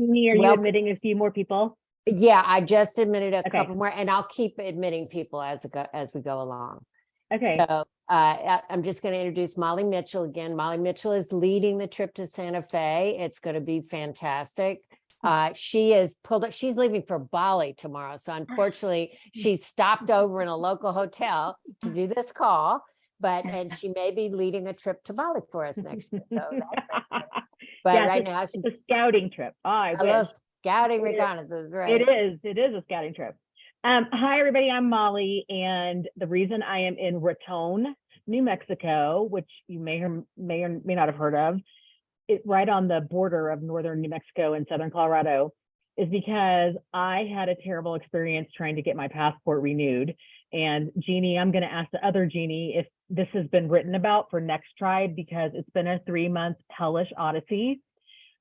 Jeannie, are you Well, admitting a few more people? yeah, I just admitted a Okay. couple more, and I'll keep admitting people as we go along. Okay. So I'm just going to introduce Molly Mitchell again. Molly Mitchell is leading the trip to Santa Fe. It's going to be fantastic. She is pulled up. She's leaving for Bali tomorrow. So unfortunately, she stopped over in a local hotel to do this call, and she may be leading a trip to Bali for us next year. So but Yeah, right now, it's a scouting trip. Oh, I a little wish. scouting It is. reconnaissance, right? It is a scouting trip. Hi, everybody. I'm Molly, and the reason I am in Raton, New Mexico, which you may or may not have heard of, it right on the border of northern New Mexico and southern Colorado, is because I had a terrible experience trying to get my passport renewed. And Jeannie, I'm going to ask the other Jeannie if this has been written about for Next Tribe, because it's been a 3-month hellish odyssey.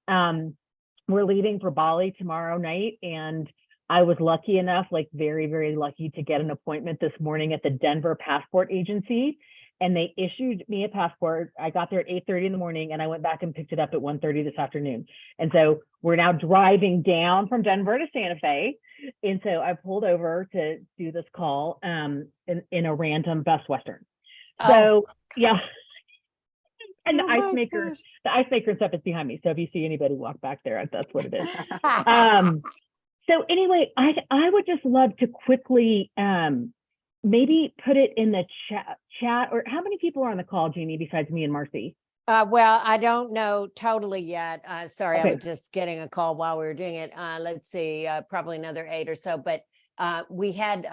We're leaving for Bali tomorrow night, and I was lucky enough, like very, very lucky, to get an appointment this morning at the Denver Passport Agency, and they issued me a passport. I got there at 8:30 in the morning, and I went back and picked it up at 1:30 this afternoon. And so we're now driving down from Denver to Santa Fe. And so I pulled over to do this call in a random Best Western. So yeah. And the ice maker and stuff is behind me. So if you see anybody walk back there, that's what it is. So anyway, I would just love to quickly maybe put it in the chat, or how many people are on the call, Jeannie, besides me and Marcy? Well, I don't know totally yet. Sorry, Okay. I was just getting a call while we were doing it. Let's see, probably another 8 or so, but we had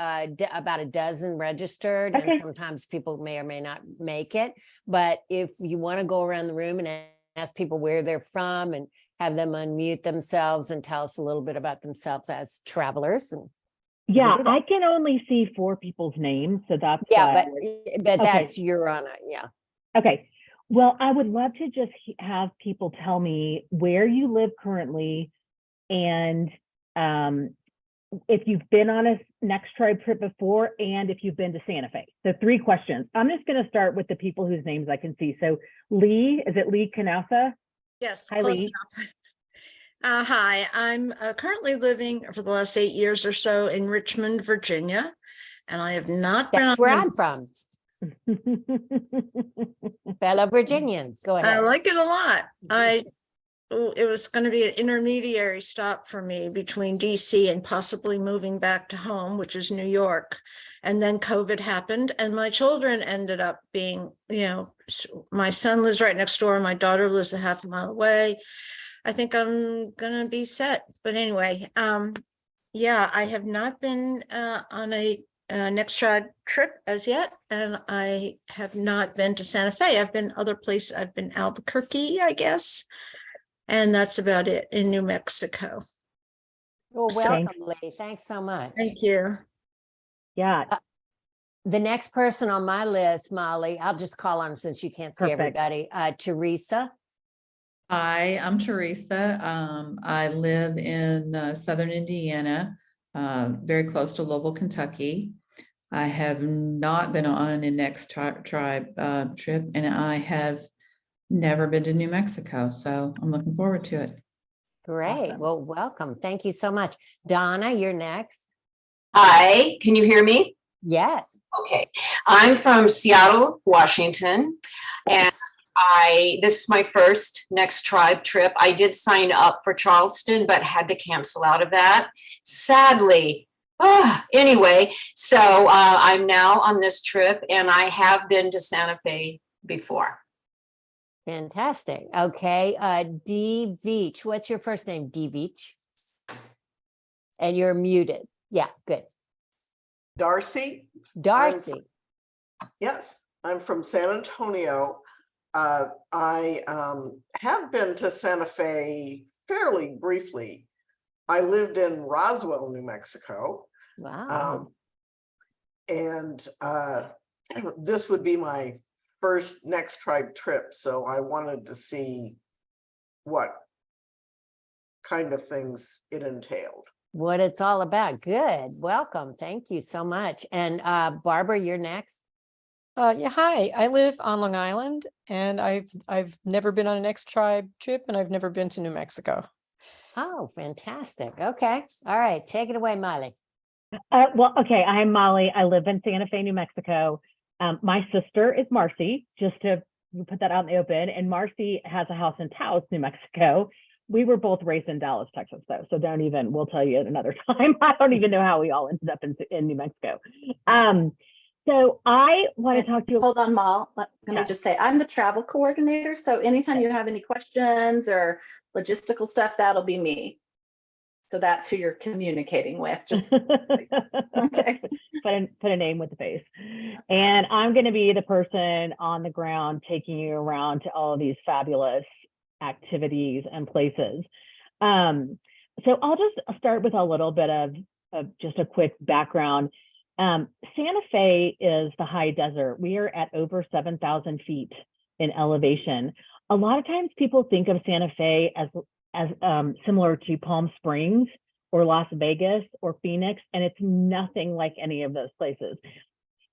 about a dozen registered, Okay. and sometimes people may or may not make it. But if you want to go around the room and ask people where they're from and have them unmute themselves and tell us a little bit about themselves as travelers. And yeah, I can only see 4 people's names, so that's but okay. That's you're on it. Yeah. Okay. Well, I would love to just have people tell me where you live currently, and if you've been on a Next Tribe trip before, and if you've been to Santa Fe. So 3 questions. I'm just going to start with the people whose names I can see. So Lee, is it Lee Canassa? Yes, Hi, close Lee. enough. Hi, I'm currently living for the last 8 years or so in Richmond, Virginia, and I have not been. That's where I'm from. Fellow Virginians, go ahead. I like it a lot. It was going to be an intermediary stop for me between DC and possibly moving back to home, which is New York. And then COVID happened, and my children ended up being, my son lives right next door. My daughter lives a half a mile away. I think I'm going to be set. But anyway, yeah, I have not been on a Next Tribe trip as yet, and I have not been to Santa Fe. I've been other places. I've been Albuquerque, I guess. And that's about it in New Mexico. Well, welcome, Lee. Thanks so much. Thank you. Yeah. The next person on my list, Molly, I'll just call on since you can't see everybody. Teresa. Hi, I'm Teresa. I live in southern Indiana, very close to Louisville, Kentucky. I have not been on a Next Tribe trip, and I have never been to New Mexico, so I'm looking forward to it. Great. Awesome. Well, welcome. Thank you so much. Donna, you're next. Hi, can you hear me? Yes. Okay. I'm from Seattle, Washington, and this is my first Next Tribe trip. I did sign up for Charleston, but had to cancel out of that, sadly. Anyway, so I'm now on this trip, and I have been to Santa Fe before. Fantastic. Okay. D. Veach. What's your first name? D. Veach. And you're muted. Yeah, good. Darcy. Yes, I'm from San Antonio. I have been to Santa Fe fairly briefly. I lived in Roswell, New Mexico. Wow. And this would be my first Next Tribe trip, so I wanted to see what kind of things it entailed. What it's all about. Good. Welcome. Thank you so much. And Barbara, you're next. Yeah, hi. I live on Long Island, and I've never been on a Next Tribe trip, and I've never been to New Mexico. Oh, fantastic. Okay. All right. Take it away, Miley. Well, okay, I'm Molly. I live in Santa Fe, New Mexico. My sister is Marcy, just to put that out in the open. And Marcy has a house in Taos, New Mexico. We were both raised in Dallas, Texas, though. So we'll tell you another time. I don't even know how we all ended up in New Mexico. So I want to talk to you. Hold on, Mal. Let Yeah. me just say, I'm the travel coordinator. So anytime you have any questions or logistical stuff, that'll be me. So that's who you're communicating with. Just okay. Put a name with the face. And I'm going to be the person on the ground taking you around to all of these fabulous activities and places. So I'll just start with a little bit of just a quick background. Santa Fe is the high desert. We are at over 7,000 feet in elevation. A lot of times people think of Santa Fe as similar to Palm Springs or Las Vegas or Phoenix, and it's nothing like any of those places.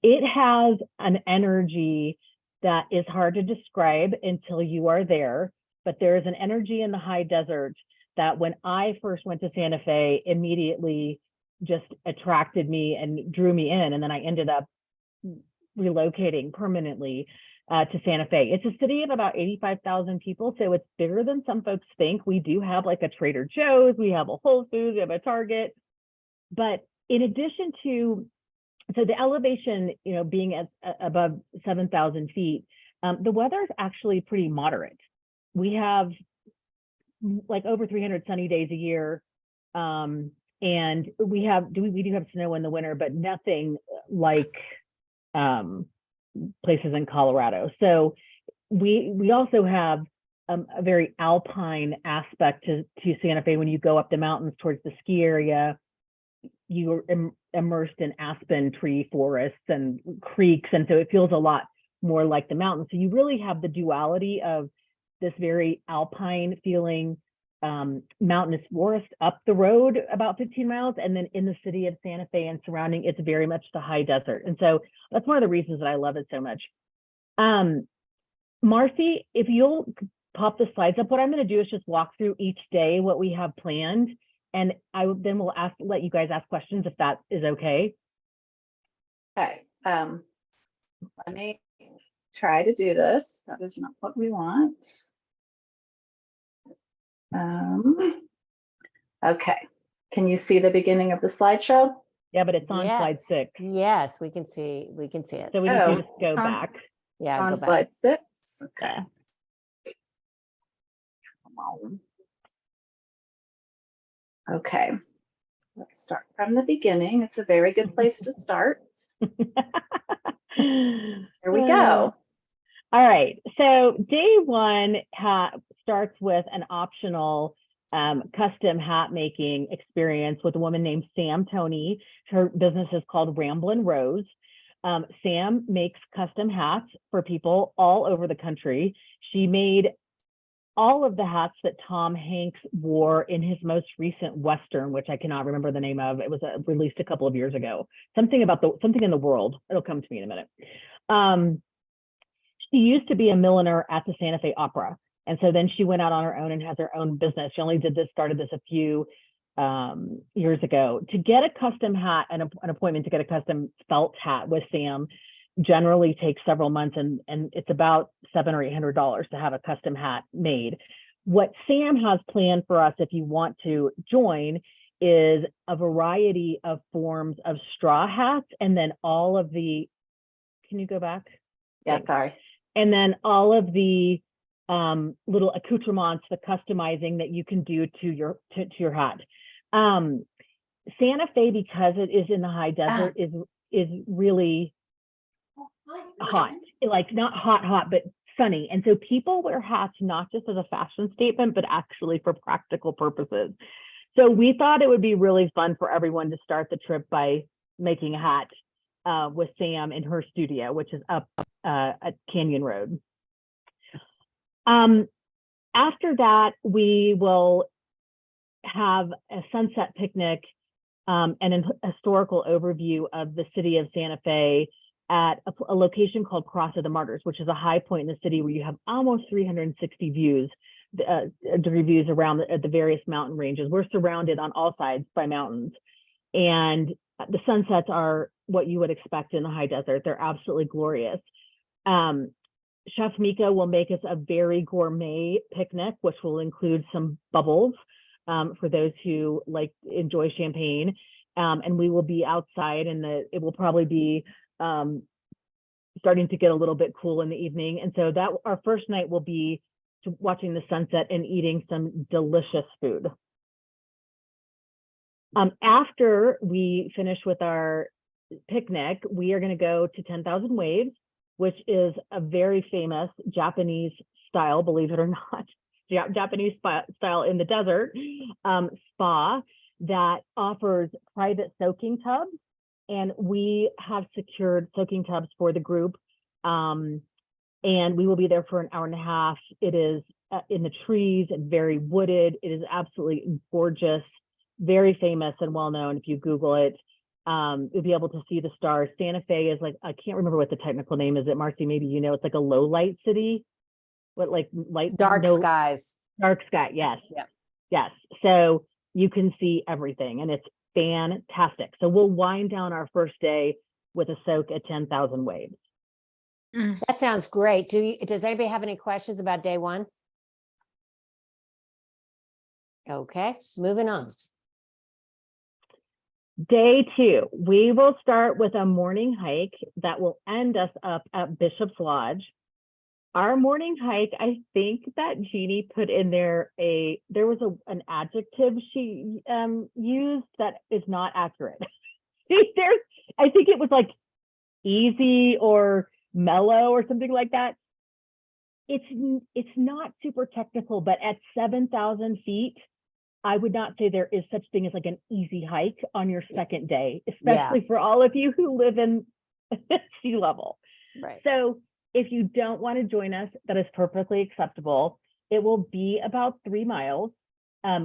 It has an energy that is hard to describe until you are there, but there is an energy in the high desert that when I first went to Santa Fe, immediately just attracted me and drew me in, and then I ended up relocating permanently to Santa Fe. It's a city of about 85,000 people, so it's bigger than some folks think. We do have like a Trader Joe's, we have a Whole Foods, we have a Target, but in addition to, so the elevation, being at above 7,000 feet, the weather is actually pretty moderate. We have like over 300 sunny days a year, and we do have snow in the winter, but nothing like places in Colorado. So we also have a very alpine aspect to Santa Fe. When you go up the mountains towards the ski area, you're immersed in aspen tree forests and creeks, and so it feels a lot more like the mountains. So you really have the duality of this very alpine feeling mountainous forest up the road about 15 miles, and then in the city of Santa Fe and surrounding, it's very much the high desert. And so that's one of the reasons that I love it so much. Marcy, if you'll pop the slides up, what I'm going to do is just walk through each day what we have planned, and then we'll let you guys ask questions if that is okay. Okay. Let me try to do this. That is not what we want. Okay. Can you see the beginning of the slideshow? Yeah, but it's on slide 6. Yes, we can see it. So we need to just go back. Yeah, On go back. slide 6. Okay. Come on. Okay. Let's start from the beginning. It's a very good place to start. Here we go. All right. So day 1 starts with an optional custom hat making experience with a woman named Sam Tony. Her business is called Ramblin' Rose. Sam makes custom hats for people all over the country. She made all of the hats that Tom Hanks wore in his most recent Western, which I cannot remember the name of. It was released a couple of years ago. Something in the world. It'll come to me in a minute. She used to be a milliner at the Santa Fe Opera. And so then she went out on her own and has her own business. She only started this a few years ago. To get a custom hat, an appointment to get a custom felt hat with Sam generally takes several months, and it's about $700 or $800 to have a custom hat made. What Sam has planned for us, if you want to join, is a variety of forms of straw hats, and then all of the, can you go back? Yeah, Thanks. sorry. And then all of the little accoutrements, the customizing that you can do to your hat. Santa Fe, because it is in the high desert, is really hot, like not hot, but sunny. And so people wear hats not just as a fashion statement, but actually for practical purposes. So we thought it would be really fun for everyone to start the trip by making a hat with Sam in her studio, which is up at Canyon Road. After that, we will have a sunset picnic and a historical overview of the city of Santa Fe at a location called Cross of the Martyrs, which is a high point in the city where you have almost 360 views degree views around the various mountain ranges. We're surrounded on all sides by mountains, and the sunsets are what you would expect in the high desert. They're absolutely glorious. Chef Mika will make us a very gourmet picnic, which will include some bubbles for those who enjoy champagne. And we will be outside, and it will probably be starting to get a little bit cool in the evening. And so that our first night will be watching the sunset and eating some delicious food. After we finish with our picnic, we are going to go to 10,000 Waves, which is a very famous Japanese style, believe it or not, Japanese style in the desert spa that offers private soaking tubs. And we have secured soaking tubs for the group. And we will be there for an hour and a half. It is in the trees and very wooded. It is absolutely gorgeous, very famous and well known. If you Google it, you'll be able to see the stars. Santa Fe is I can't remember what the technical name is. Marcy, maybe you know, it's like a low light city. What, Dark skies. Dark sky, yes. Yep. Yes. So you can see everything, and it's fantastic. So we'll wind down our first day with a soak at 10,000 Waves. That sounds great. Does anybody have any questions about day one? Okay, moving on. Day two, we will start with a morning hike that will end us up at Bishop's Lodge. Our morning hike, I think that Jeannie put in there there was an adjective she used that is not accurate. I think it was easy or mellow or something like that. It's not super technical, but at 7,000 feet, I would not say there is such thing as an easy hike on your second day, especially for all of you who live in sea level. Right. So if you don't want to join us, that is perfectly acceptable. It will be about 3 miles.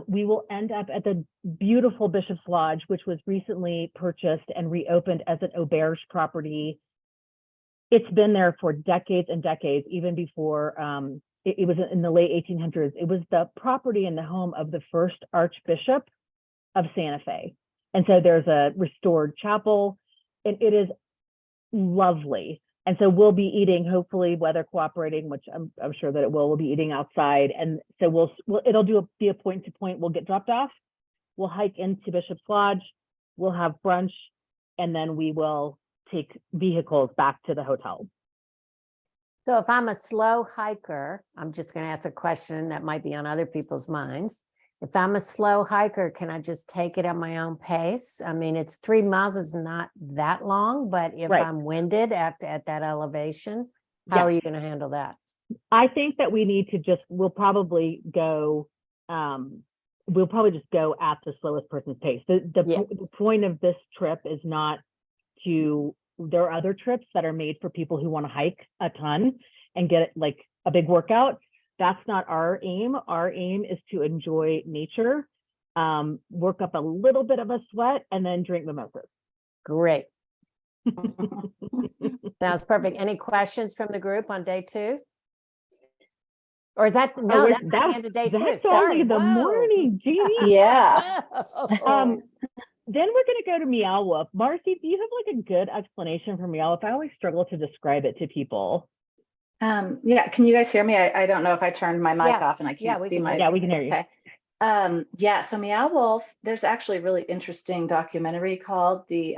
We will end up at the beautiful Bishop's Lodge, which was recently purchased and reopened as an auberge property. It's been there for decades and decades, even before it was in the late 1800s. It was the property and the home of the first Archbishop of Santa Fe. And so there's a restored chapel, and it is lovely. And so we'll be eating, hopefully weather cooperating, which I'm sure that it will. We'll be eating outside. And so it'll be a point to point. We'll get dropped off. We'll hike into Bishop's Lodge. We'll have brunch, and then we will take vehicles back to the hotel. So if I'm a slow hiker, I'm just going to ask a question that might be on other people's minds. If I'm a slow hiker, can I just take it at my own pace? I mean, it's 3 miles is not that long, but if I'm winded at that elevation, how are you going to handle that? I think that we need to we'll probably just go at the slowest person's pace. The point of this trip is not there are other trips that are made for people who want to hike a ton and get a big workout. That's not our aim. Our aim is to enjoy nature, work up a little bit of a sweat, and then drink mimosas. Great. Sounds perfect. Any questions from the group on day two? Or is that, no, that's the end of day two. That's Sorry. only the morning, Jeannie. Yeah. Then we're going to go to Meow Wolf. Marcy, do you have a good explanation for Meow Wolf? I always struggle to describe it to people. Yeah, can you guys hear me? I don't know if I turned my mic off and I can't see my. Yeah, we can hear you. Okay. Yeah, so Meow Wolf, there's actually a really interesting documentary called The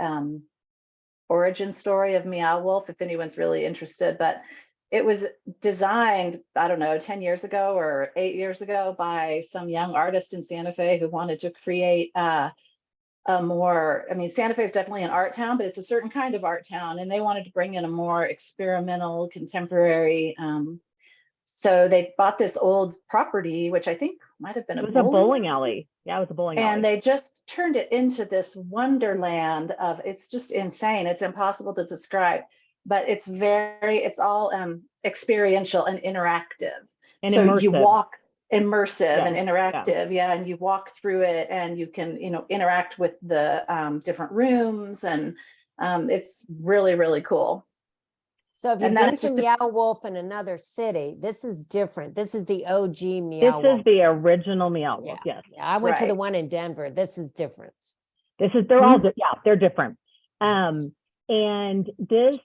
Origin Story of Meow Wolf, if anyone's really interested, but it was designed, I don't know, 10 years ago or 8 years ago by some young artist in Santa Fe who wanted to create Santa Fe is definitely an art town, but it's a certain kind of art town, and they wanted to bring in a more experimental, contemporary. So they bought this old property, which I think might have been a bowling alley. Yeah, it was a bowling alley. And they just turned it into this wonderland it's just insane. It's impossible to describe, but it's all experiential and interactive. And so immersive. You walk. Immersive and interactive, and you walk through it and you can interact with the different rooms, and it's really, really cool. So if you've And been that's to just a- Meow Wolf in another city, this is different. This is the OG This Meow is Wolf. the original Meow Wolf, yes. Yeah, I went to the Right. one in Denver. This is different. They're all, yeah, they're different. And this,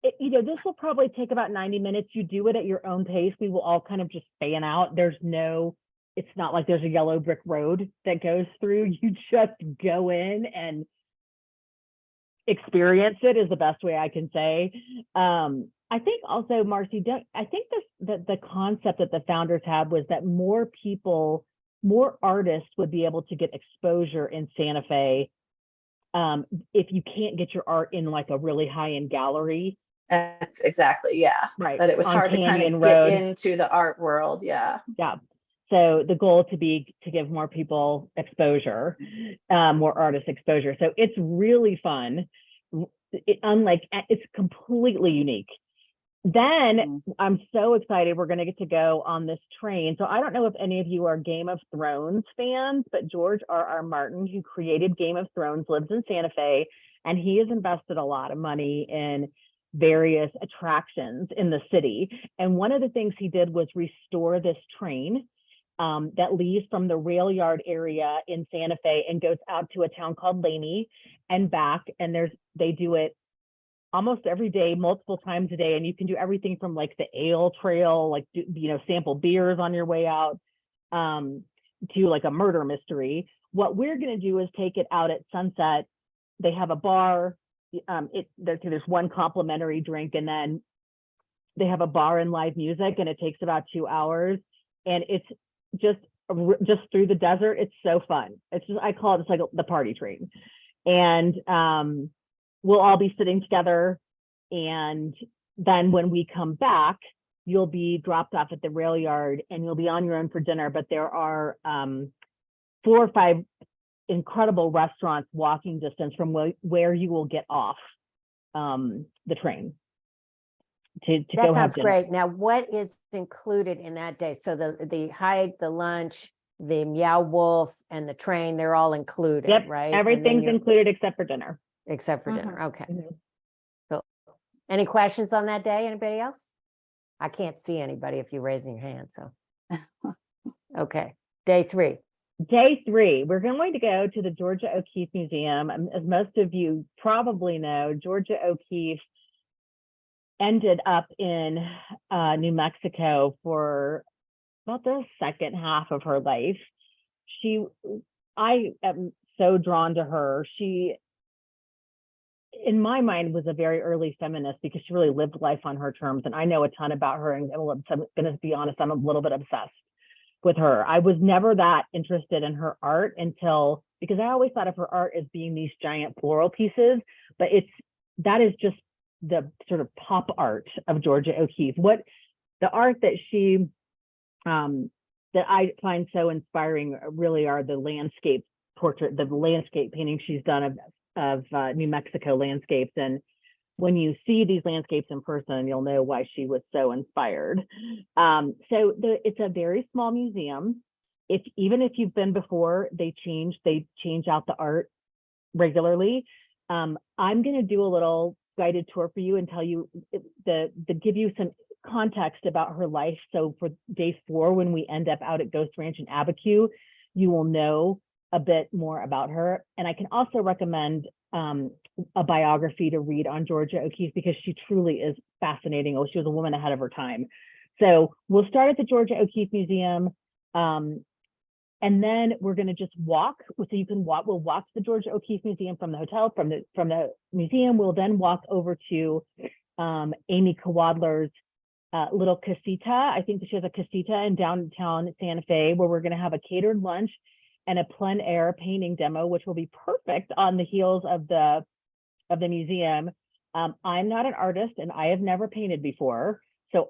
this will probably take about 90 minutes. You do it at your own pace. We will all kind of just fan out. It's not like there's a yellow brick road that goes through. You just go in and experience it is the best way I can say. I think also, Marcy, I think that the concept that the founders had was that more people, more artists would be able to get exposure in Santa Fe if you can't get your art in like a really high-end gallery. That's exactly, yeah. Right. That it was on hard to kind Canyon of Road. get into the art world. Yeah. Yeah. So the goal to give more people exposure, more artists exposure. So it's really fun. It's completely unique. Then I'm so excited we're going to get to go on this train. So I don't know if any of you are Game of Thrones fans, but George R.R. Martin, who created Game of Thrones, lives in Santa Fe, and he has invested a lot of money in various attractions in the city. And one of the things he did was restore this train that leaves from the rail yard area in Santa Fe and goes out to a town called Laney and back. And they do it almost every day, multiple times a day. And you can do everything from like the ale trail, like, sample beers on your way out, to like a murder mystery. What we're going to do is take it out at sunset. They have a bar. There's one complimentary drink, and then they have a bar and live music, and it takes about 2 hours. And it's just through the desert. It's so fun. I call it, it's like the party train. And we'll all be sitting together, and then when we come back, you'll be dropped off at the rail yard and you'll be on your own for dinner. But there are 4 or 5 incredible restaurants walking distance from where you will get off the train to That go have sounds dinner. great. Now, what is included in that day? So the hike, the lunch, the Meow Wolf, and the train, they're all included, Yep, right? And then everything's you're- included except for dinner. except for dinner. Okay. Mhm. Cool. Any questions on that day? Anybody else? I can't see anybody if you're raising your hand, so. Okay, day 3. Day 3, we're going to go to the Georgia O'Keeffe Museum. As most of you probably know, Georgia O'Keeffe ended up in New Mexico for about the second half of her life. I am so drawn to her. She, in my mind, was a very early feminist because she really lived life on her terms. And I know a ton about her, and I'm going to be honest, I'm a little bit obsessed with her. I was never that interested in her art because I always thought of her art as being these giant floral pieces, but that is just the sort of pop art of Georgia O'Keeffe. What the art that she that I find so inspiring really are the landscape paintings she's done of New Mexico landscapes. And when you see these landscapes in person, you'll know why she was so inspired. It's a very small museum. Even if you've been before, they change out the art regularly. I'm going to do a little guided tour for you and tell you give you some context about her life. So for day 4, when we end up out at Ghost Ranch in Abiquiu, you will know a bit more about her. And I can also recommend a biography to read on Georgia O'Keeffe because she truly is fascinating. She was a woman ahead of her time. So we'll start at the Georgia O'Keeffe Museum. And then we're going to just walk. So you can walk. We'll walk to the Georgia O'Keeffe Museum from the hotel, from the museum. We'll then walk over to Amy Kawadler's little casita. I think she has a casita in downtown Santa Fe, where we're going to have a catered lunch and a plein air painting demo, which will be perfect on the heels of the museum. I'm not an artist and I have never painted before, so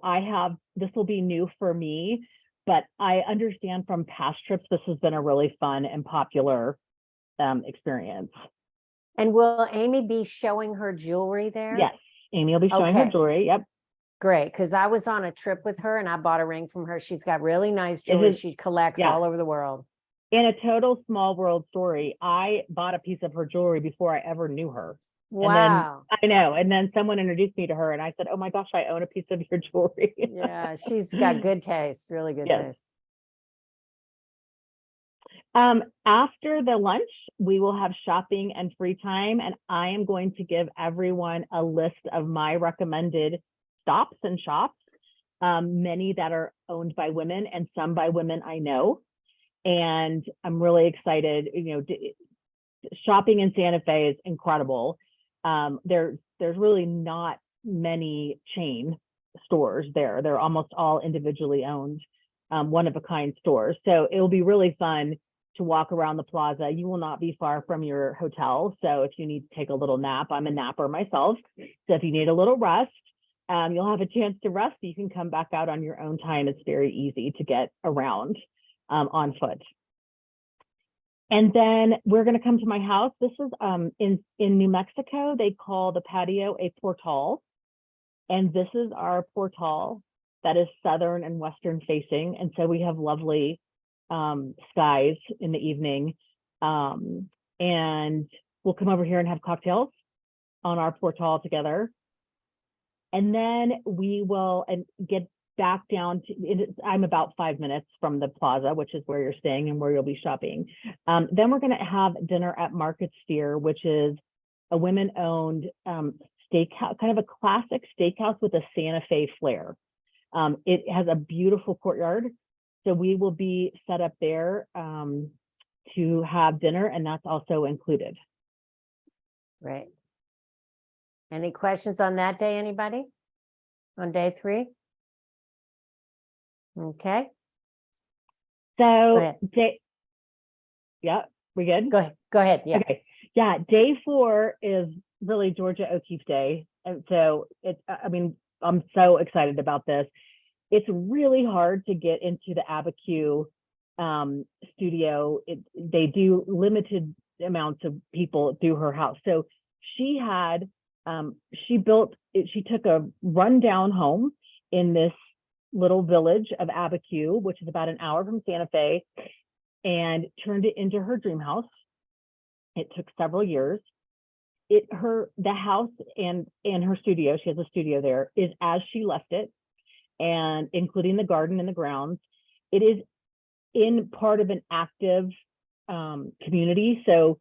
this will be new for me. But I understand from past trips, this has been a really fun and popular experience. And will Amy be showing her jewelry there? Yes, Amy will be showing her Okay. jewelry. Yep. Great, because I was on a trip with her and I bought a ring from her. She's got really nice jewelry she collects yeah. all over the world. In a total small world story, I bought a piece of her jewelry before I ever knew her. Wow. I know. And then someone introduced me to her and I said, oh my gosh, I own a piece of your jewelry. Yeah, she's got good taste, really good Yes. taste. After the lunch, we will have shopping and free time, and I am going to give everyone a list of my recommended stops and shops, many that are owned by women and some by women I know. And I'm really excited. You know, shopping in Santa Fe is incredible. There's really not many chain stores there. They're almost all individually owned, one of a kind stores. So it'll be really fun to walk around the plaza. You will not be far from your hotel. So if you need to take a little nap, I'm a napper myself. So if you need a little rest, you'll have a chance to rest. You can come back out on your own time. It's very easy to get around on foot. And then we're going to come to my house. This is in New Mexico. They call the patio a portal. And this is our portal that is southern and western facing. And so we have lovely skies in the evening. And we'll come over here and have cocktails on our portal together. And then we will get back down to, I'm about 5 minutes from the plaza, which is where you're staying and where you'll be shopping. Then we're going to have dinner at Market Sphere, which is a women-owned steakhouse, kind of a classic steakhouse with a Santa Fe flair. It has a beautiful courtyard. So we will be set up there to have dinner, and that's also included. Great. Any questions on that day, anybody? On day 3? Okay, So ahead. Yeah, we good? go ahead, yeah. Okay, yeah, day 4 is really Georgia O'Keeffe Day. And so I mean, I'm so excited about this. It's really hard to get into the Abiquiu studio. They do limited amounts of people through her house. So she took a rundown home in this little village of Abiquiu, which is about an hour from Santa Fe, and turned it into her dream house. It took several years. The house and her studio, she has a studio there, is as she left it, and including the garden and the grounds. It is in part of an active community. So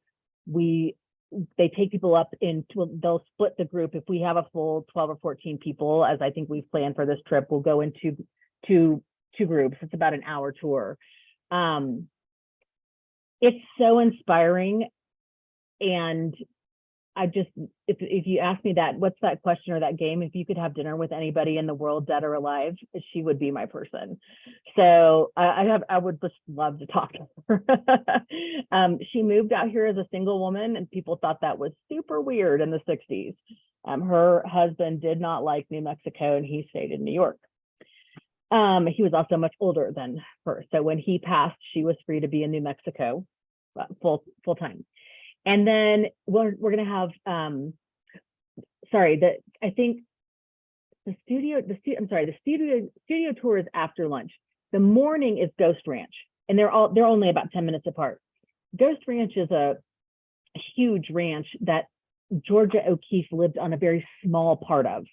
they take people up they'll split the group. If we have a full 12 or 14 people, as I think we've planned for this trip, we'll go into two groups. It's about an hour tour. It's so inspiring. And I just, if you ask me that, what's that question or that game? If you could have dinner with anybody in the world, dead or alive, she would be my person. So I would just love to talk to her. She moved out here as a single woman, and people thought that was super weird in the 60s. Her husband did not like New Mexico, and he stayed in New York. He was also much older than her. So when he passed, she was free to be in New Mexico full time. And then we're going to have, I think the studio tour is after lunch. The morning is Ghost Ranch, and they're only about 10 minutes apart. Ghost Ranch is a huge ranch that Georgia O'Keeffe lived on a very small part of.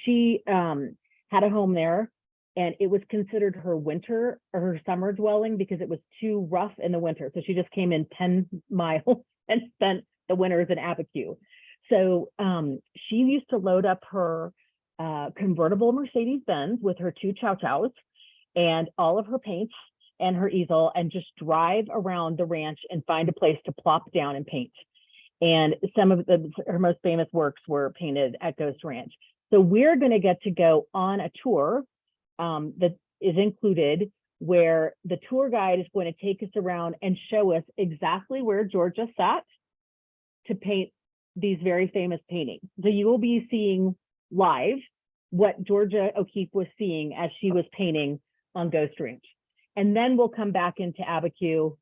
She had a home there, and it was considered her winter or her summer dwelling because it was too rough in the winter. So she just came in 10 miles and spent the winters in Abiquiu. So she used to load up her convertible Mercedes-Benz with her 2 Chow Chows and all of her paints and her easel, and just drive around the ranch and find a place to plop down and paint. And some of her most famous works were painted at Ghost Ranch. So we're going to get to go on a tour that is included, where the tour guide is going to take us around and show us exactly where Georgia sat to paint these very famous paintings. So you will be seeing live what Georgia O'Keeffe was seeing as she was painting on Ghost Ranch. And then we'll come back into Abiquiu,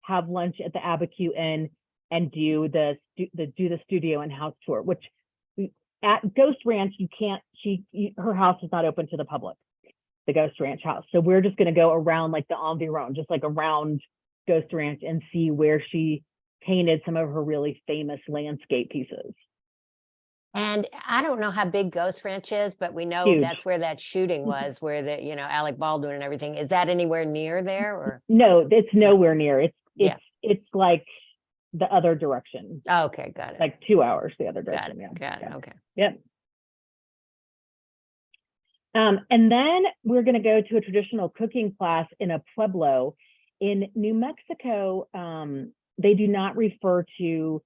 have lunch at the Abiquiu Inn, and do the studio and house tour, which at Ghost Ranch, her house is not open to the public, the Ghost Ranch house. So we're just going to go around like the environ, just like around Ghost Ranch, and see where she painted some of her really famous landscape pieces. And I don't know how big Ghost Ranch is, but we know Huge. that's where that shooting was, where the, Alec Baldwin and everything. Is that anywhere near there or? No, it's nowhere near. Yeah. It's like the other direction, Oh, okay, got it. like 2 hours the other Got direction. it, Yeah. got it, okay. Yep. And then we're going to go to a traditional cooking class in a pueblo in New Mexico. They do not refer to,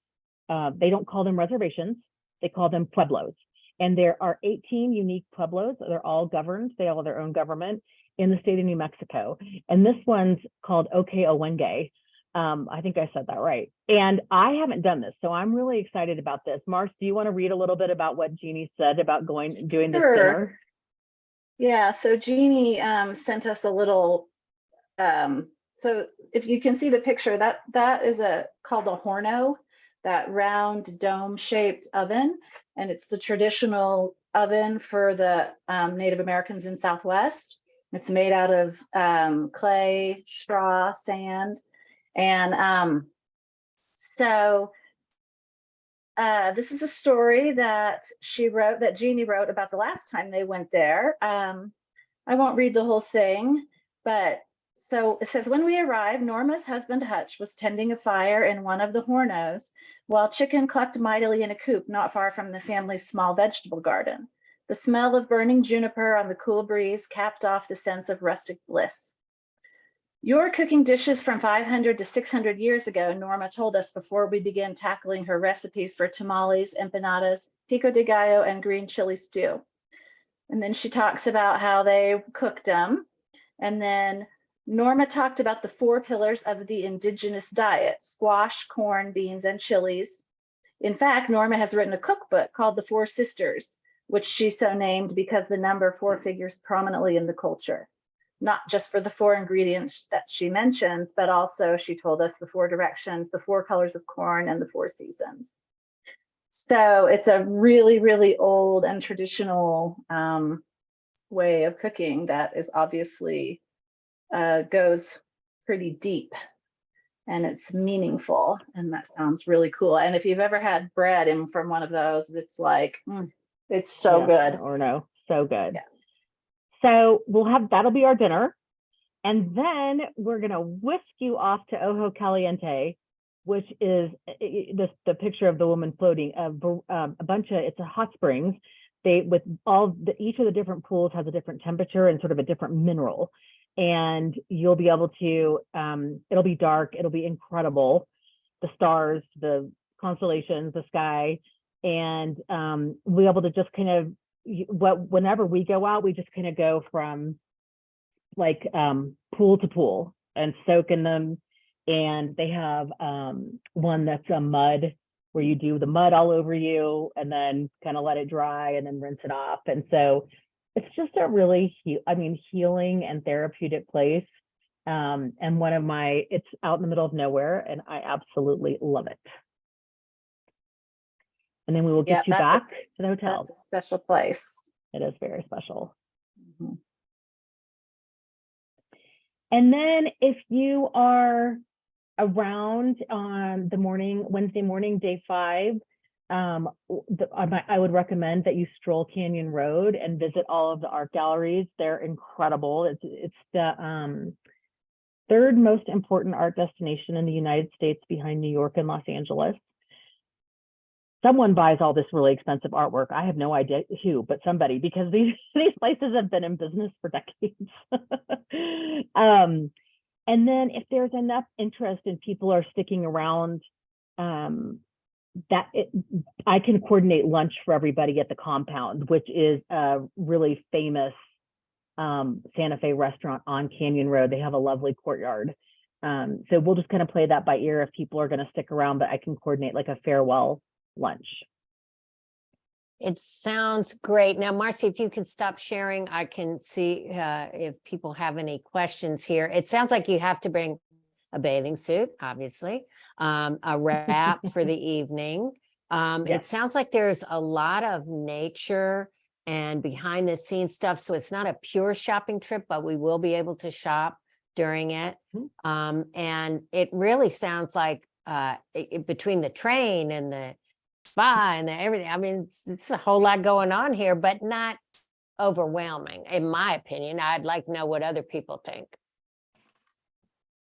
they don't call them reservations. They call them pueblos. And there are 18 unique pueblos. They're all governed. They all have their own government in the state of New Mexico. And this one's called Oke-Owenge. I think I said that right. And I haven't done this, so I'm really excited about this. Marce, do you want to read a little bit about what Jeannie said about doing this Sure. dinner? Yeah, so Jeannie sent us a little, so if you can see the picture, that is called a horno, that round dome shaped oven. And it's the traditional oven for the Native Americans in Southwest. It's made out of clay, straw, sand. And so this is a story that Jeannie wrote about the last time they went there. I won't read the whole thing, but so it says, when we arrived, Norma's husband Hutch was tending a fire in one of the hornos, while chicken clucked mightily in a coop not far from the family's small vegetable garden. The smell of burning juniper on the cool breeze capped off the sense of rustic bliss. You're cooking dishes from 500 to 600 years ago, Norma told us before we began tackling her recipes for tamales, empanadas, pico de gallo, and green chili stew. And then she talks about how they cooked them. And then Norma talked about the 4 pillars of the indigenous diet: squash, corn, beans, and chilies. In fact, Norma has written a cookbook called The 4 Sisters, which she so named because the number 4 figures prominently in the culture. Not just for the 4 ingredients that she mentions, but also she told us the 4 directions, the 4 colors of corn, and the 4 seasons. So it's a really, really old and traditional way of cooking that is obviously goes pretty deep, and it's meaningful, and that sounds really cool. And if you've ever had bread from one of those, it's like, it's so Yeah, good. or no, so good. Yeah. So that'll be our dinner. And then we're going to whisk you off to Ojo Caliente, which is the picture of the woman floating, it's a hot springs. Each of the different pools has a different temperature and sort of a different mineral. And you'll be able to, it'll be dark, it'll be incredible. The stars, the constellations, the sky, and we'll be able to just kind of, whenever we go out, we just kind of go from like pool to pool and soak in them. And they have one that's a mud, where you do the mud all over you and then kind of let it dry and then rinse it off. And so it's just a really, healing and therapeutic place. And it's out in the middle of nowhere, and I absolutely love it. And then we will get you back to the hotel. That's a special place. It is very special. Mhm. And then if you are around on Wednesday morning, day 5, I would recommend that you stroll Canyon Road and visit all of the art galleries. They're incredible. It's the 3rd most important art destination in the United States, behind New York and Los Angeles. Someone buys all this really expensive artwork. I have no idea who, but somebody, because these places have been in business for decades. And then if there's enough interest and people are sticking around, I can coordinate lunch for everybody at the Compound, which is a really famous Santa Fe restaurant on Canyon Road. They have a lovely courtyard. So we'll just kind of play that by ear if people are going to stick around, but I can coordinate like a farewell lunch. It sounds great. Now, Marcy, if you could stop sharing, I can see if people have any questions here. It sounds like you have to bring a bathing suit, obviously, a wrap for the evening. Yes. It sounds like there's a lot of nature and behind the scenes stuff. So it's not a pure shopping trip, but we will be able to shop during it. And it really sounds like between the train and the spa and the everything. I mean, it's a whole lot going on here, but not overwhelming, in my opinion. I'd like to know what other people think.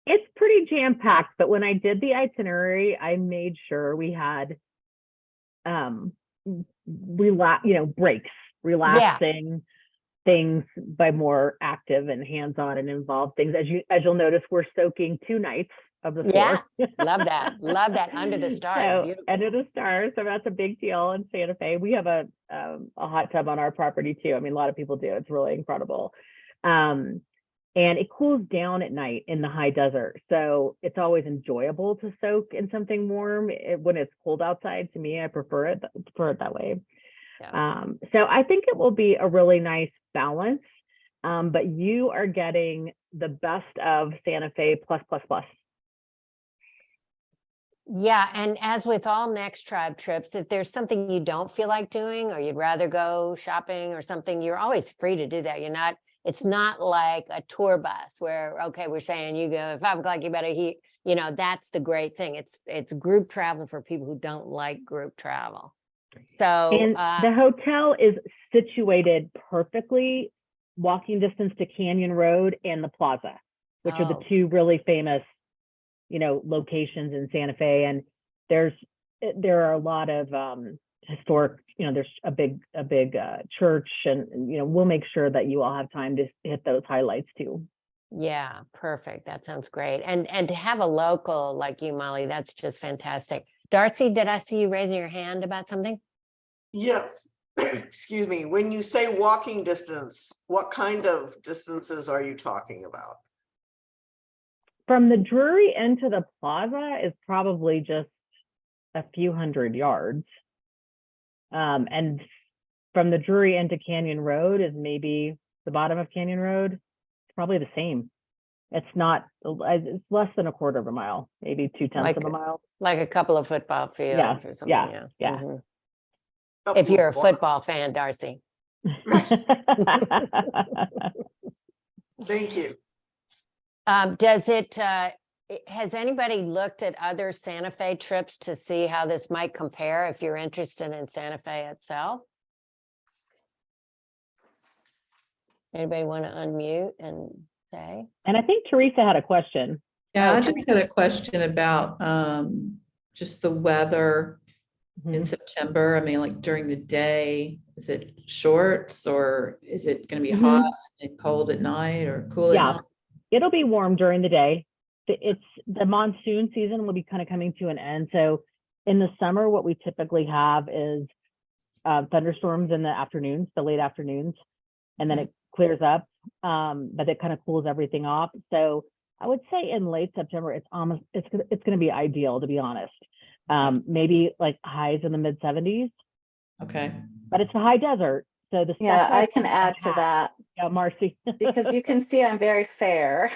It's pretty jam-packed, but when I did the itinerary, I made sure we had breaks, relaxing things by more active and hands-on and involved things. As you'll notice, we're soaking 2 nights of the 4. Yeah, love that. Love that. Under the stars. So, Beautiful. under the stars. So that's a big deal in Santa Fe. We have a hot tub on our property too. I mean, a lot of people do. It's really incredible. And it cools down at night in the high desert. So it's always enjoyable to soak in something warm when it's cold outside. To me, I prefer it that way. Yeah. So I think it will be a really nice balance. But you are getting the best of Santa Fe plus. Yeah, and as with all Next Tribe trips, if there's something you don't feel like doing, or you'd rather go shopping or something, you're always free to do that. It's not like a tour bus where, okay, we're saying you go at 5 o'clock, you better that's the great thing. It's group travel for people who don't like group travel. So And the hotel is situated perfectly, walking distance to Canyon Road and the Plaza, which are the Oh. 2 really famous, locations in Santa Fe. And there are a lot of historic, there's a big church, and we'll make sure that you all have time to hit those highlights too. yeah, perfect. That sounds great. And to have a local like you, Molly, that's just fantastic. Darcy, did I see you raising your hand about something? Yes, excuse me. When you say walking distance, what kind of distances are you talking about? From the Drury Inn to the Plaza is probably just a few hundred yards. And from the Drury Inn to Canyon Road is maybe the bottom of Canyon Road. It's probably the same. It's less than a quarter of a mile, maybe 2/10 of a mile. Like a couple of football fields or something. yeah. Mhm. Couple If you're a of blocks. football fan, Darcy. Thank you. Has anybody looked at other Santa Fe trips to see how this might compare if you're interested in Santa Fe itself? Anybody want to unmute and say? And I think Teresa had a question. Yeah, Oh, I just had a question about just the weather in Mhm. September. I mean, like during the day, is it shorts or is it going to be Mhm. hot and cold at night or cool at Yeah. night? It'll be warm during the day. It's the monsoon season will be kind of coming to an end. So in the summer, what we typically have is thunderstorms in the afternoons, the late afternoons, and then it clears up. But it kind of cools everything off. So I would say in late September, it's going to be ideal, to be honest. Maybe like highs in the mid 70s, Okay. but it's the high desert. So the Yeah, stuff I like can add to hat- that Yeah, Marcy. because you can see I'm very fair.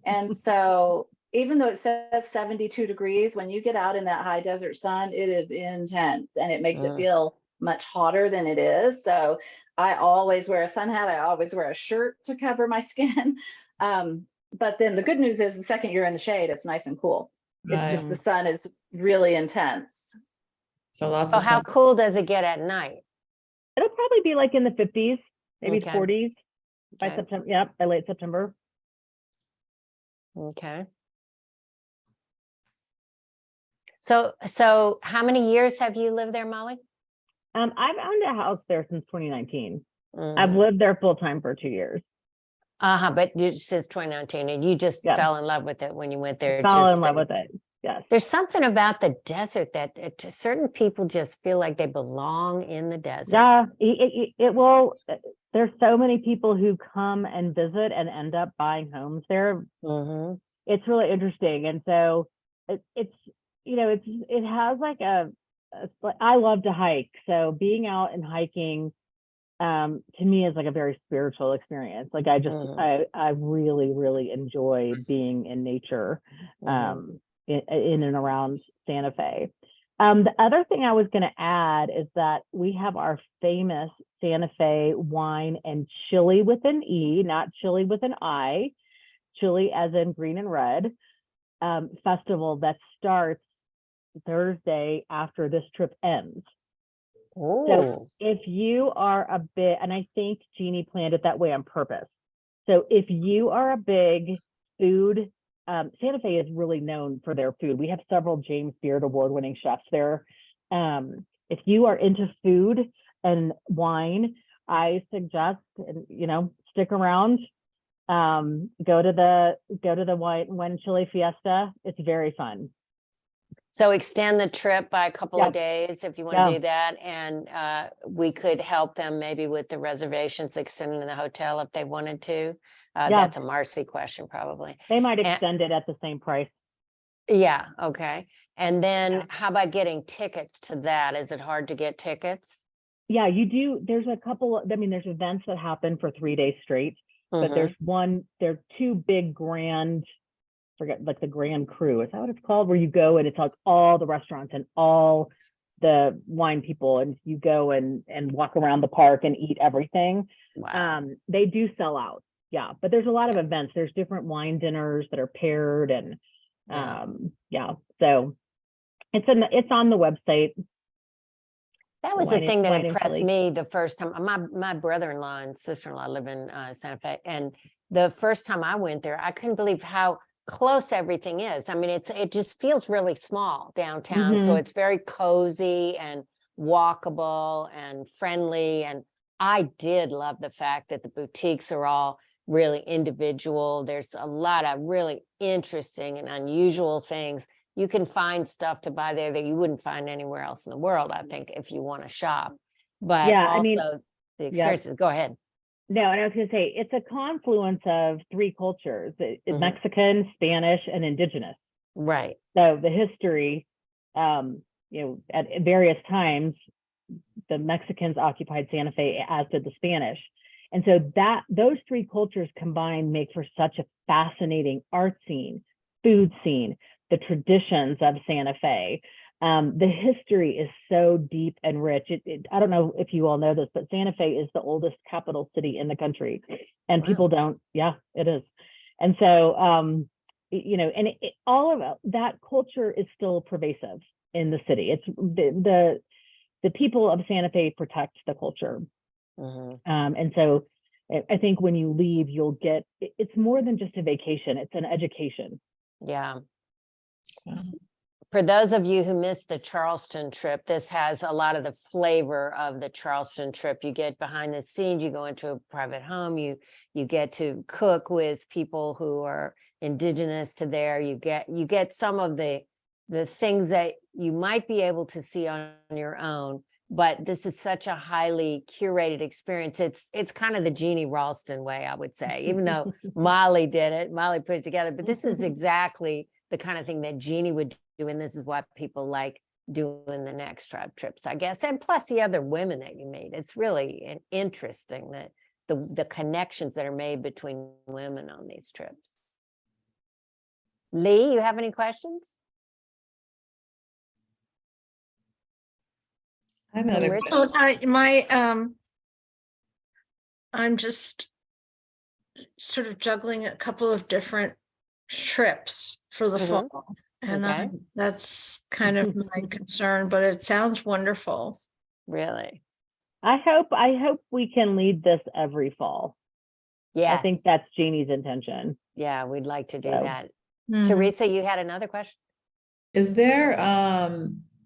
And so even though it says 72 degrees, when you get out in that high desert sun, it is intense and it makes it feel much hotter than it is. So I always wear a sun hat. I always wear a shirt to cover my skin. But then the good news is the second you're in the shade, it's nice and cool. It's just the sun is really intense. So lots So of how sun. cool does it get at night? It'll probably be like in the 50s, maybe Okay. 40s by Okay. September. Yep, by late September. Okay. So how many years have you lived there, Molly? I've owned a house there since 2019. Mm. I've lived there full time for 2 years. But since 2019, and you just Yeah. fell in love with it when you went there. Fell just in love with it. Yes. There's something about the desert that certain people just feel like they belong in the desert. Yeah, it will. There's so many people who come and visit and end up buying homes there. Mm-hmm. It's really interesting, and so it has like I love to hike, so being out and hiking to me is like a very spiritual experience. Like I really, really enjoy being in nature. In and around Santa Fe. The other thing I was going to add is that we have our famous Santa Fe wine and chili with an E, not chili with an I, chili as in green and red, festival that starts Thursday after this trip ends. Oh, If you are a bit, and I think Jeannie planned it that way on purpose. So if you are a big food, Santa Fe is really known for their food. We have several James Beard award-winning chefs there. If you are into food and wine, I suggest, stick around. Go to the wine chili fiesta. It's very fun. so extend the trip by a couple Yeah. of days if you want Yeah. to do that. And we could help them maybe with the reservations, extending the hotel if they wanted to. Yeah. That's a Marcy question probably. They might And- extend it at the same price. Yeah, okay. And then Yeah. how about getting tickets to that? Is it hard to get tickets? Yeah, you do. There's a couple, there's events that happen for 3 days straight, but Mhm. there are two big grand, forget, like the Grand Cru, is that what it's called? Where you go and it's like all the restaurants and all the wine people, and you go and walk around the park and eat everything. Wow. They do sell out. Yeah, but there's a lot of events. There's different wine dinners that are paired and Yeah. so it's on the website. That was the Wine and- thing that wine and impressed chili. me the first time. My brother-in-law and sister-in-law live in Santa Fe, and the first time I went there, I couldn't believe how close everything is. I mean, it just feels really small downtown, so Mhm. it's very cozy and walkable and friendly. And I did love the fact that the boutiques are all really individual. There's a lot of really interesting and unusual things. You can find stuff to buy there that you wouldn't find anywhere else in the world, I think, if you want to shop. But Yeah, I mean, also the experiences, go ahead. No, and I was going to say, it's a confluence of three cultures, Mhm. Mexican, Spanish, and indigenous. Right. So the history, at various times, the Mexicans occupied Santa Fe, as did the Spanish. And so those three cultures combined make for such a fascinating art scene, food scene, the traditions of Santa Fe. The history is so deep and rich. I don't know if you all know this, but Santa Fe is the oldest capital city in the country, and Wow. people don't. Yeah, it is. And so, all of that culture is still pervasive in the city. It's the people of Santa Fe protect the culture. Mhm. And so I think when you leave, you'll get, it's more than just a vacation, it's an education. Yeah. Wow. For those of you who missed the Charleston trip, this has a lot of the flavor of the Charleston trip. You get behind the scenes, you go into a private home, you get to cook with people who are indigenous to there. You get some of the things that you might be able to see on your own, but this is such a highly curated experience. It's kind of the Jeannie Ralston way, I would say, even though Molly did it, Molly put it together, but this is exactly the kind of thing that Jeannie would do. And this is why people like doing the Next Tribe trips, I guess. And plus the other women that you meet. It's really interesting that the connections that are made between women on these trips. Lee, you have any questions? I have another Richard? question. Well, I'm just sort of juggling a couple of different trips for the Mhm. fall. And Okay. that's kind of my concern, but it sounds wonderful. Really? I hope we can lead this every fall. Yes. I think that's Jeannie's intention. Yeah, we'd like to do So. that. Mhm. Teresa, you had another question? Is there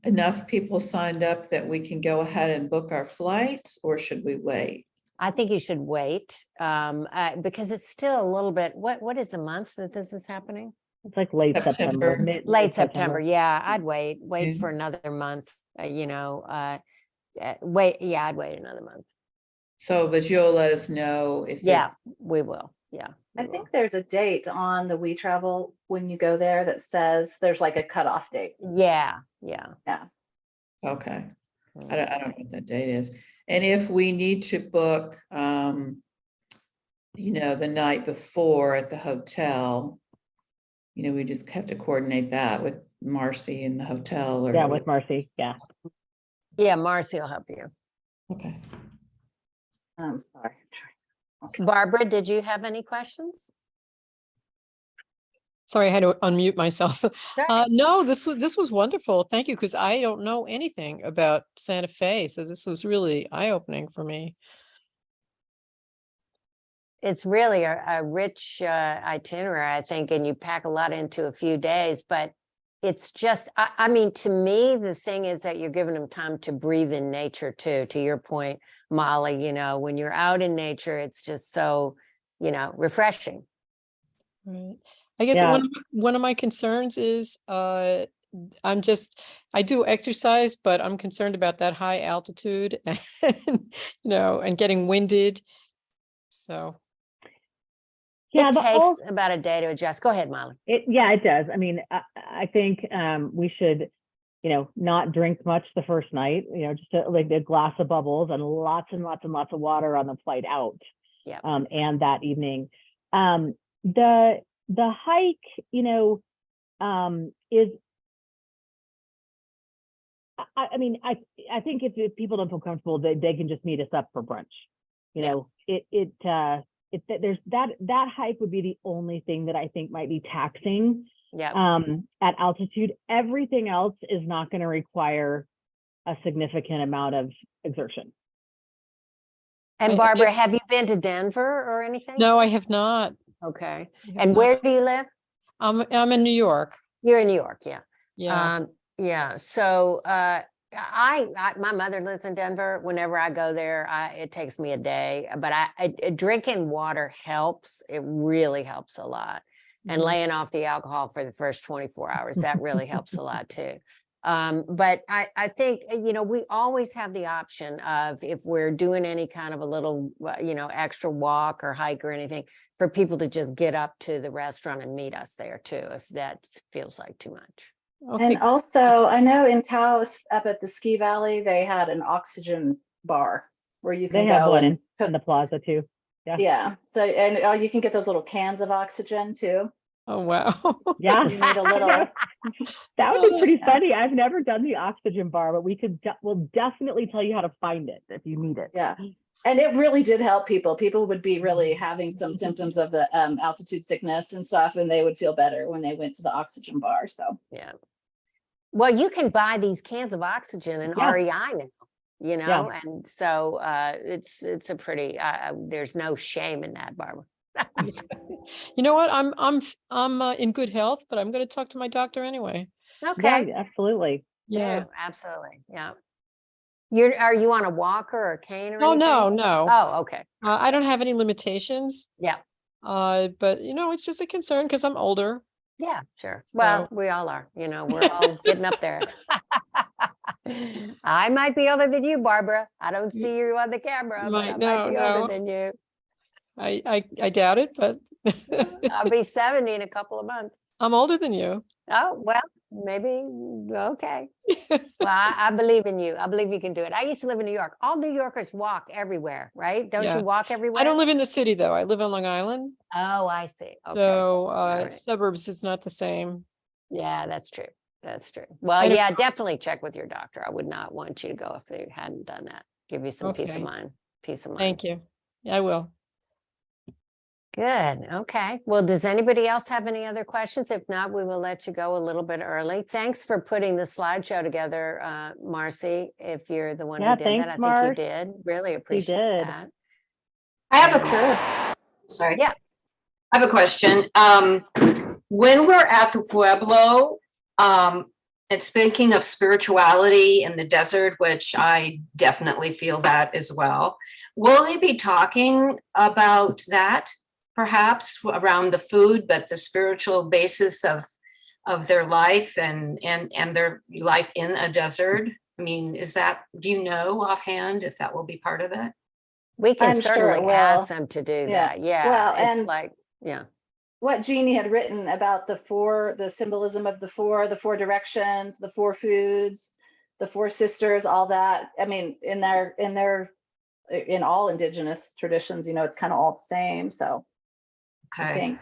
enough people signed up that we can go ahead and book our flights, or should we wait? I think you should wait because it's still a little bit, what is the month that this is happening? It's like late September, September. Late September. Yeah, I'd wait June. for another month, wait. Yeah, I'd wait another month. So, but you'll let us know if Yeah, it's, we will. Yeah. I we think will. there's a date on the We Travel when you go there that says there's like a cutoff date. Yeah, yeah. okay. Mm. I don't know what that date is. And if we need to book, the night before at the hotel, we just have to coordinate that with Marcy in the hotel or. Yeah, with Marcy. Yeah. Yeah, Marcy will help you. Okay. I'm sorry. Barbara, did you have any questions? Sorry, I had to unmute myself. Right. No, this was wonderful. Thank you, because I don't know anything about Santa Fe, so this was really eye-opening for me. It's really a rich itinerary, I think, and you pack a lot into a few days, but it's just, I mean, to me, the thing is that you're giving them time to breathe in nature too, to your point, Molly, when you're out in nature, it's just so, refreshing. Right. I guess Yeah. one of my concerns is I do exercise, but I'm concerned about that high altitude and and getting winded. So Yeah, It the takes about a day to adjust. Go ahead, Molly. it does. I mean, I think we should, not drink much the first night, just like a glass of bubbles and lots and lots and lots of water on the flight out. Yeah. And that evening. The hike, is, I mean, I think if people don't feel comfortable, they can just meet us up for brunch. Yeah. There's that hike would be the only thing that I think might be taxing Yeah. at altitude. Everything else is not going to require a significant amount of exertion. And I- Barbara, have you been to Denver or anything? no, I have not. Okay. I have And not. where do you live? I'm in New York. You're in New York, yeah. Yeah. Yeah. So my mother lives in Denver. Whenever I go there, it takes me a day, but drinking water helps. It really helps a lot. And Mhm. laying off the alcohol for the first 24 hours, that really helps a lot too. But I think, we always have the option of, if we're doing any kind of a little, extra walk or hike or anything, for people to just get up to the restaurant and meet us there too, if that feels like too much. Okay. And also, I know in Taos up at the ski valley, they had an oxygen bar where you They can have go one and in the plaza too. yeah. So, and you can get those little cans of oxygen too. Oh, wow. Yeah. You need a little. That would be pretty Yeah. funny. I've never done the oxygen bar, but we'll definitely tell you how to find it if you need it. Yeah. And it really did help people. People would be really having some symptoms of the altitude sickness and stuff, and they would feel better when they went to the oxygen bar. So Yeah. Well, you can buy these cans of oxygen in Yeah. REI now, and so it's a pretty there's no shame in that, Barbara. You know what? I'm in good health, but I'm going to talk to my doctor anyway. Okay. Yeah, absolutely. Yeah. Yeah, absolutely. Yeah. Are you on a walker or a cane or Oh, anything? no. Oh, okay. I don't have any limitations. Yeah. But it's just a concern because I'm older. Yeah, sure. Well, So- we all are, we're all getting up there. I might be older than you, Barbara. I don't see you on the camera, but I might No, be no. older than you. I doubt it, but I'll be 70 in a couple of months. I'm older than you. Oh, well, maybe, okay. Well, I believe in you. I believe you can do it. I used to live in New York. All New Yorkers walk everywhere, right? Don't Yeah. you walk everywhere? I don't live in the city though. I live on Long Island. Oh, I see. Okay. So right. suburbs is not the same. Yeah, that's true. That's true. Well, And if- yeah, definitely check with your doctor. I would not want you to go if you hadn't done that. Give you some peace of Okay. mind. Peace of mind. Thank you. I will. Good. Okay. Well, does anybody else have any other questions? If not, we will let you go a little bit early. Thanks for putting the slideshow together, Marcy, if you're the one who Yeah, did thanks, that. I think Mark. you did. Really appreciate did. that. I have a Good. question. Sorry. Yeah. I have a question. When we're at the Pueblo, and speaking of spirituality in the desert, which I definitely feel that as well, will they be talking about that perhaps around the food, but the spiritual basis of their life and their life in a desert? I mean, do you know offhand if that will be part of it? We can I'm sure it certainly will. ask them to do Yeah. that. Yeah. Well, It's and- like, yeah. what Jeannie had written about the symbolism of the four directions, the four foods, the four sisters, all that. I mean, in all indigenous traditions, it's kind of all the same. So I Okay. think,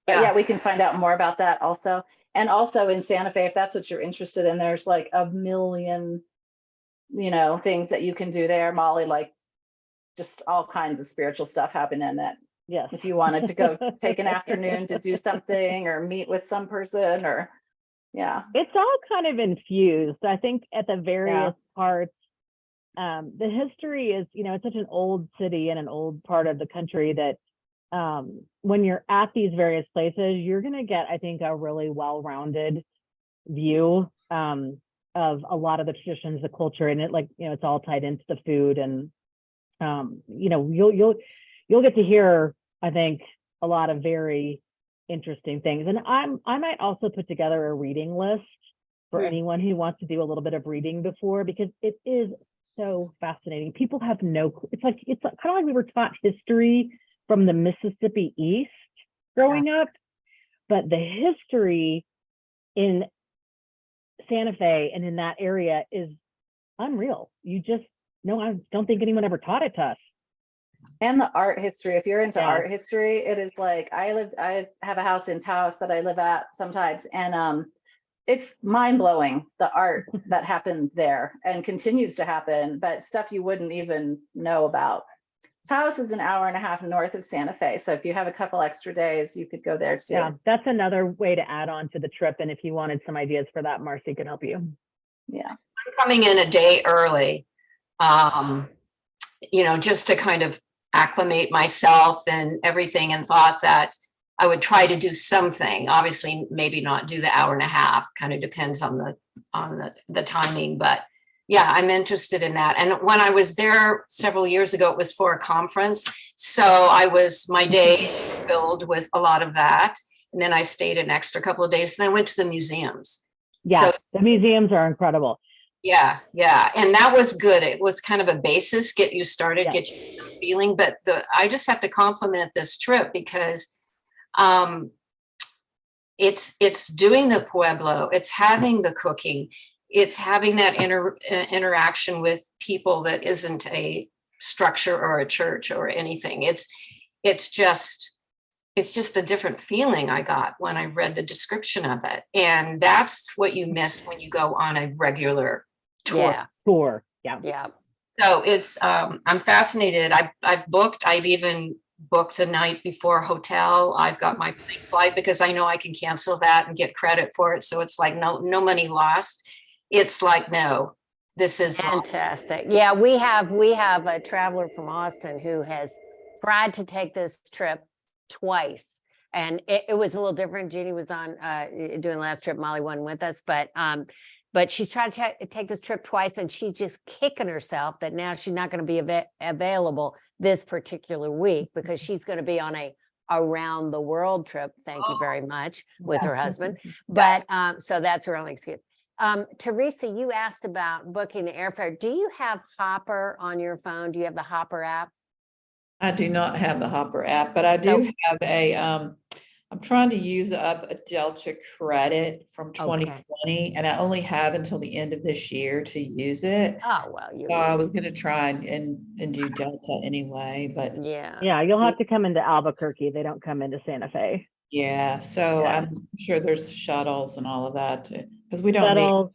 but yeah, we can find out more about that also. And also in Santa Fe, if that's what you're interested in, there's like a million, things that you can do there, Molly, like just all kinds of spiritual stuff happening that Yes. if you wanted to go take an afternoon to do something or meet with some person or, yeah. It's all kind of infused. I think at the various parts, the history is, it's such an old city and an old part of the country that when you're at these various places, you're going to get, I think, a really well-rounded view of a lot of the traditions, the culture, and it, like, it's all tied into the food, and you'll get to hear, I think, a lot of very interesting things. And I might also put together a reading list for anyone who wants to do a little bit of reading before, because it is so fascinating. People have it's kind of like we were taught history from the Mississippi East growing up, but the history in Santa Fe and in that area is unreal. I don't think anyone ever taught it to us. And the art history, if you're into Yeah. art history, it is like, I have a house in Taos that I live at sometimes, and it's mind blowing, the art that happened there and continues to happen, but stuff you wouldn't even know about. Taos is an hour and a half north of Santa Fe. So if you have a couple extra days, you could go there too. Yeah, that's another way to add on to the trip. And if you wanted some ideas for that, Marcy could help you. Yeah. I'm coming in a day early, just to kind of acclimate myself and everything, and thought that I would try to do something. Obviously, maybe not do the hour and a half, kind of depends on the timing, but yeah, I'm interested in that. And when I was there several years ago, it was for a conference. So my day filled with a lot of that. And then I stayed an extra couple of days, and I went to the museums. Yeah, So, the museums are incredible. yeah. And that was good. It was kind of a basis, get you started, Yeah. get you feeling. But I just have to compliment this trip because it's doing the Pueblo, it's having the cooking, it's having that interaction with people that isn't a structure or a church or anything. It's just a different feeling I got when I read the description of it. And that's what you miss when you go on a regular tour. Yeah, Tour. Yeah. yeah. So it's, I'm fascinated. I've even booked the night before hotel. I've got my plane flight because I know I can cancel that and get credit for it. So it's like, no money lost. It's like, no, this is Fantastic. Yeah, we have a traveler from Austin who has tried to take this trip twice. And it was a little different. Jeannie was on doing the last trip. Molly wasn't with us, but she's tried to take this trip twice, and she's just kicking herself that now she's not going to be available this particular week because she's going to be on a around the world trip. Thank you very much, with her husband. But so that's her only excuse. Teresa, you asked about booking the airfare. Do you have Hopper on your phone? Do you have the Hopper app? I do not have the Hopper app, but I do have I'm trying to use up a Delta credit from 2020, and I only have until the end of this year to use it. Oh, well, So I was going to try and do Delta anyway, but Yeah, you'll have to come into Albuquerque. They don't come into Santa Fe. yeah, so Yeah. I'm sure there's shuttles and all of that because we don't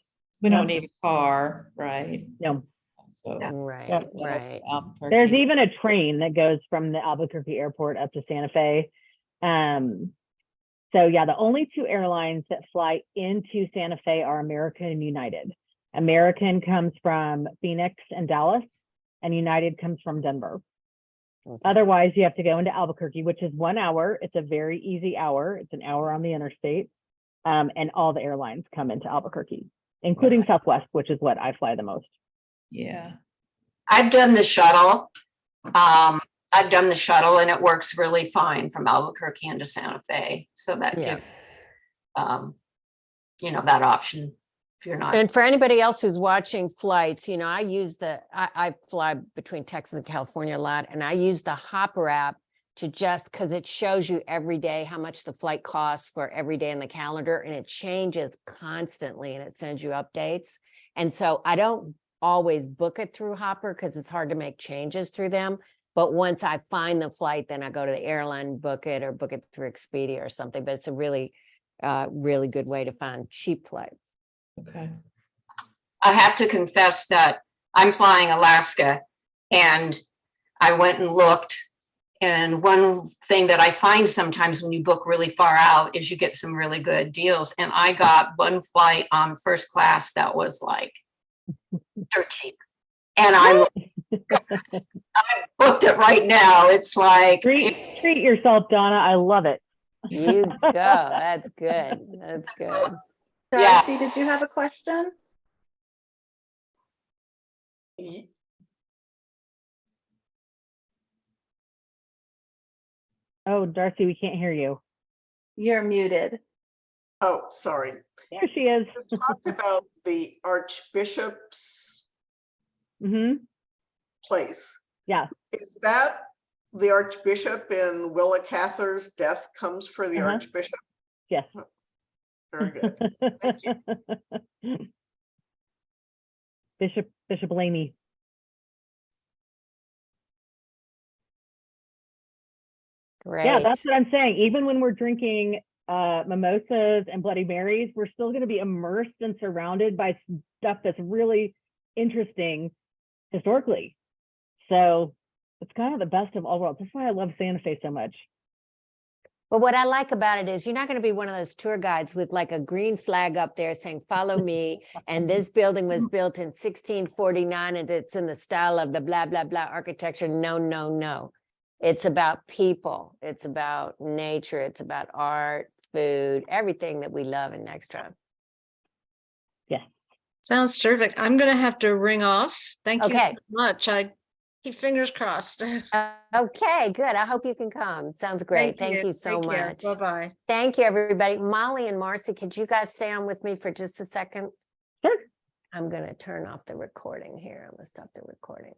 need a car, right? No. So Right, Yep. right. Albuquerque. There's even a train that goes from the Albuquerque airport up to Santa Fe. So yeah, the only two airlines that fly into Santa Fe are American and United. American comes from Phoenix and Dallas, and United comes from Denver. Okay. Otherwise, you have to go into Albuquerque, which is 1 hour. It's a very easy hour. It's an hour on the interstate. And all the airlines come into Albuquerque, including Southwest, which is what I fly the most. Yeah. I've done the shuttle. And it works really fine from Albuquerque into Santa Fe. So that gives, that option if you're not. And for anybody else who's watching flights, I fly between Texas and California a lot, and I use the Hopper app because it shows you every day how much the flight costs for every day in the calendar, and it changes constantly, and it sends you updates. And so I don't always book it through Hopper because it's hard to make changes through them. But once I find the flight, then I go to the airline, book it through Expedia or something. But it's a really, really good way to find cheap flights. Okay. I have to confess that I'm flying Alaska, and I went and looked, And one thing that I find sometimes when you book really far out is you get some really good deals. And I got one flight on first class that was like dirt cheap. And I booked it right now. It's like, Treat yourself, Donna. I love it. You go. That's good. That's good. Yeah. Darcy, did you have a question? Ye- Oh, Darcy, we can't hear you. You're muted. Oh, sorry. There she is. You talked about the Archbishop's Hmm. place. Yeah. Is that the Archbishop in Willa Cather's Death Comes for the Uh-huh. Archbishop? Yes. Very good. Thank you. Bishop Laney. Great. Yeah, that's what I'm saying. Even when we're drinking mimosas and Bloody Marys, we're still going to be immersed and surrounded by stuff that's really interesting historically. So it's kind of the best of all worlds. That's why I love Santa Fe so much. But what I like about it is you're not going to be one of those tour guides with like a green flag up there saying, follow me. And this building was built in 1649 and it's in the style of the blah, blah, blah architecture. No, no, no. It's about people. It's about nature. It's about art, food, everything that we love in Next Tribe. Sounds terrific. I'm gonna have to ring off. Thank you Okay. so much. I keep fingers crossed. Okay, good. I hope you can come. Sounds great. Thank you so much. Bye-bye. Thank you, everybody. Molly and Marcy, could you guys stay on with me for just a second? Sure. I'm going to turn off the recording here. I'm going to stop the recording.